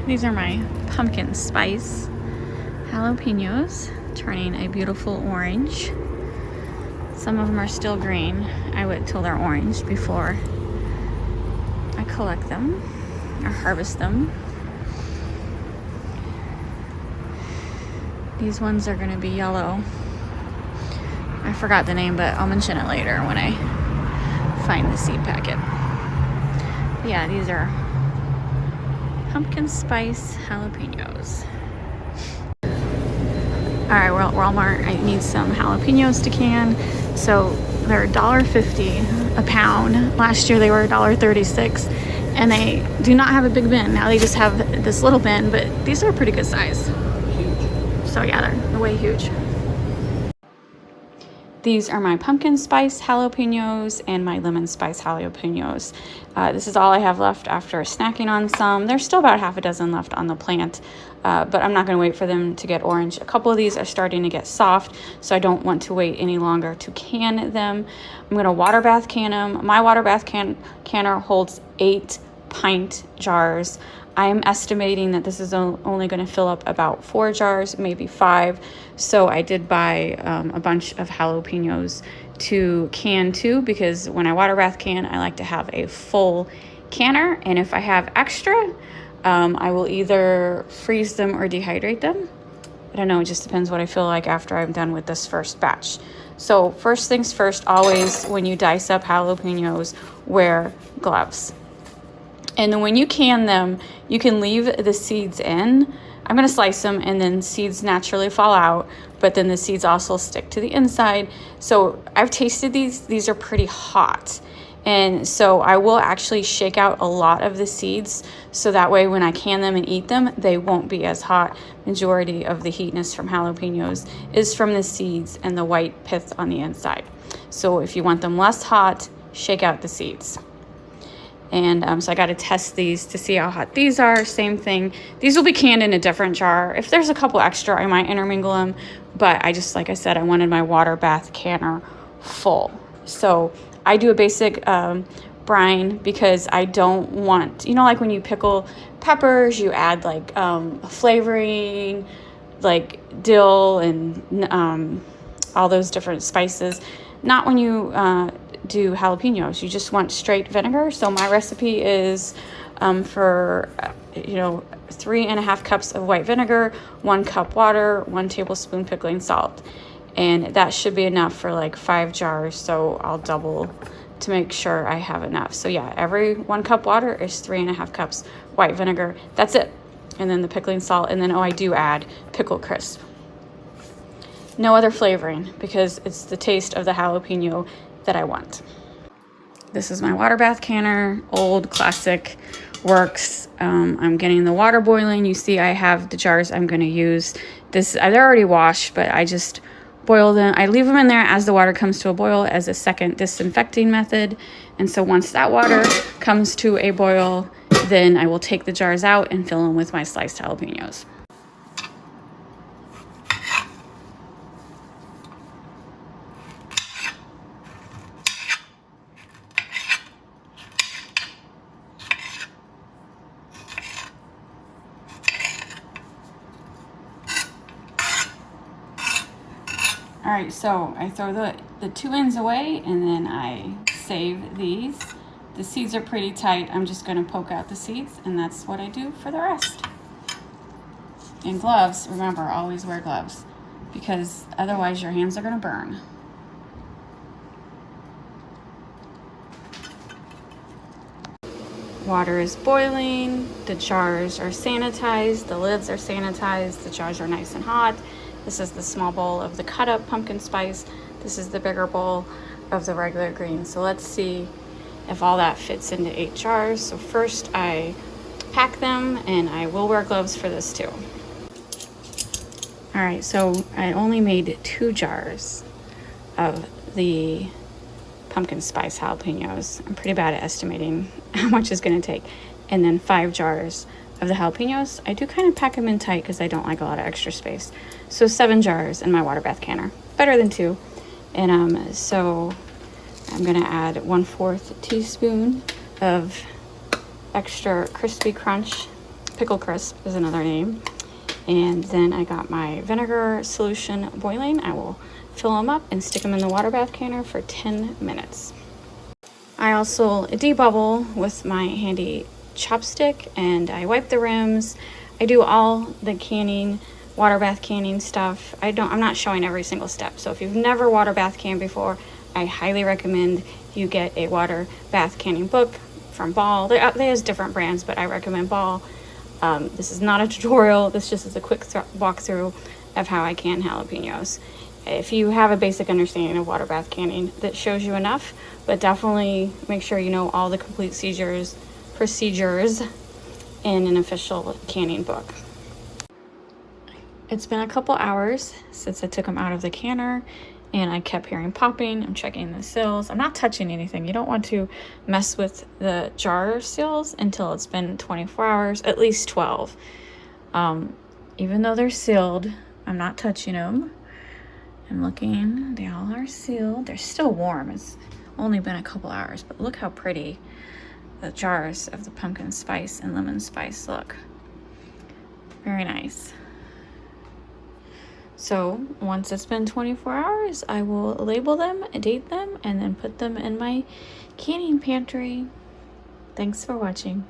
These are my pumpkin spice jalapenos, turning a beautiful orange. Some of them are still green. I wait till they're orange before I collect them or harvest them. These ones are going to be yellow. I forgot the name, but I'll mention it later when I find the seed packet. Yeah, these are pumpkin spice jalapenos. All right, we're at Walmart. I need some jalapenos to can. So they're $1.50 a pound. Last year they were $1.36, and they do not have a big bin. Now they just have this little bin, but these are pretty good size. Huge. So yeah, they're way huge. These are my pumpkin spice jalapenos and my lemon spice jalapenos. This is all I have left after snacking on some. There's still about half a dozen left on the plant, but I'm not going to wait for them to get orange. A couple of these are starting to get soft, so I don't want to wait any longer to can them. I'm going to water bath can them. My water bath canner holds 8 pint jars. I am estimating that this is only going to fill up about 4 jars, maybe 5. So I did buy a bunch of jalapenos to can too, because when I water bath can, I like to have a full canner. And if I have extra, I will either freeze them or dehydrate them. I don't know, it just depends what I feel like after I'm done with this first batch. So first things first, always when you dice up jalapenos, wear gloves. And then when you can them, you can leave the seeds in. I'm going to slice them, and then seeds naturally fall out, but then the seeds also stick to the inside. So I've tasted these. These are pretty hot. And so I will actually shake out a lot of the seeds, so that way when I can them and eat them, they won't be as hot. Majority of the heatness from jalapenos is from the seeds and the white pith on the inside. So if you want them less hot, shake out the seeds. And so I got to test these to see how hot these are. Same thing. These will be canned in a different jar. If there's a couple extra, I might intermingle them. But I just, like I said, I wanted my water bath canner full. So I do a basic brine because I don't want, you know, like when you pickle peppers, you add like flavoring, like dill and all those different spices. Not when you do jalapenos. You just want straight vinegar. So my recipe is for 3.5 cups of white vinegar, 1 cup water, 1 tablespoon pickling salt, and that should be enough for like 5 jars. So I'll double to make sure I have enough. So yeah, every 1 cup water is 3.5 cups white vinegar. That's it. And then the pickling salt, and then I do add pickle crisp. No other flavoring, because it's the taste of the jalapeno that I want. This is my water bath canner, old classic, works. I'm getting the water boiling. You see I have the jars I'm going to use. They're already washed, but I just boil them. I leave them in there as the water comes to a boil as a second disinfecting method. And so once that water comes to a boil, then I will take the jars out and fill them with my sliced jalapenos. All right, so I throw the 2 ends away, and then I save these. The seeds are pretty tight. I'm just gonna poke out the seeds, and that's what I do for the rest. And gloves, remember, always wear gloves, because otherwise your hands are gonna burn. Water is boiling, the jars are sanitized, the lids are sanitized, the jars are nice and hot. This is the small bowl of the cut up pumpkin spice. This is the bigger bowl of the regular green. So let's see if all that fits into 8 jars. So first I pack them, and I will wear gloves for this too. All right, so I only made 2 jars of the pumpkin spice jalapenos. I'm pretty bad at estimating how much it's gonna take. And then 5 jars of the jalapenos. I do kind of pack them in tight because I don't like a lot of extra space. So 7 jars in my water bath canner, better than 2. And so I'm gonna add 1/4 teaspoon of extra crispy crunch Pickle crisp is another name. And then I got my vinegar solution boiling. I will fill them up and stick them in the water bath canner for 10 minutes. I also debubble with my handy chopstick, and I wipe the rims. I do all the canning, water bath canning stuff. I'm not showing every single step. So if you've never water bath canned before, I highly recommend you get a water bath canning book from Ball. They have different brands, but I recommend Ball. This is not a tutorial. This just is a quick walkthrough of how I can jalapenos. If you have a basic understanding of water bath canning, that shows you enough, but definitely make sure you know all the complete procedures in an official canning book. It's been a couple hours since I took them out of the canner, and I kept hearing popping. I'm checking the seals. I'm not touching anything. You don't want to mess with the jar seals until it's been 24 hours, at least 12. Even though they're sealed, I'm not touching them. I'm looking, they all are sealed. They're still warm. It's only been a couple hours, but look how pretty the jars of the pumpkin spice and lemon spice look. Very nice. So once it's been 24 hours, I will label them, date them, and then put them in my canning pantry. Thanks for watching.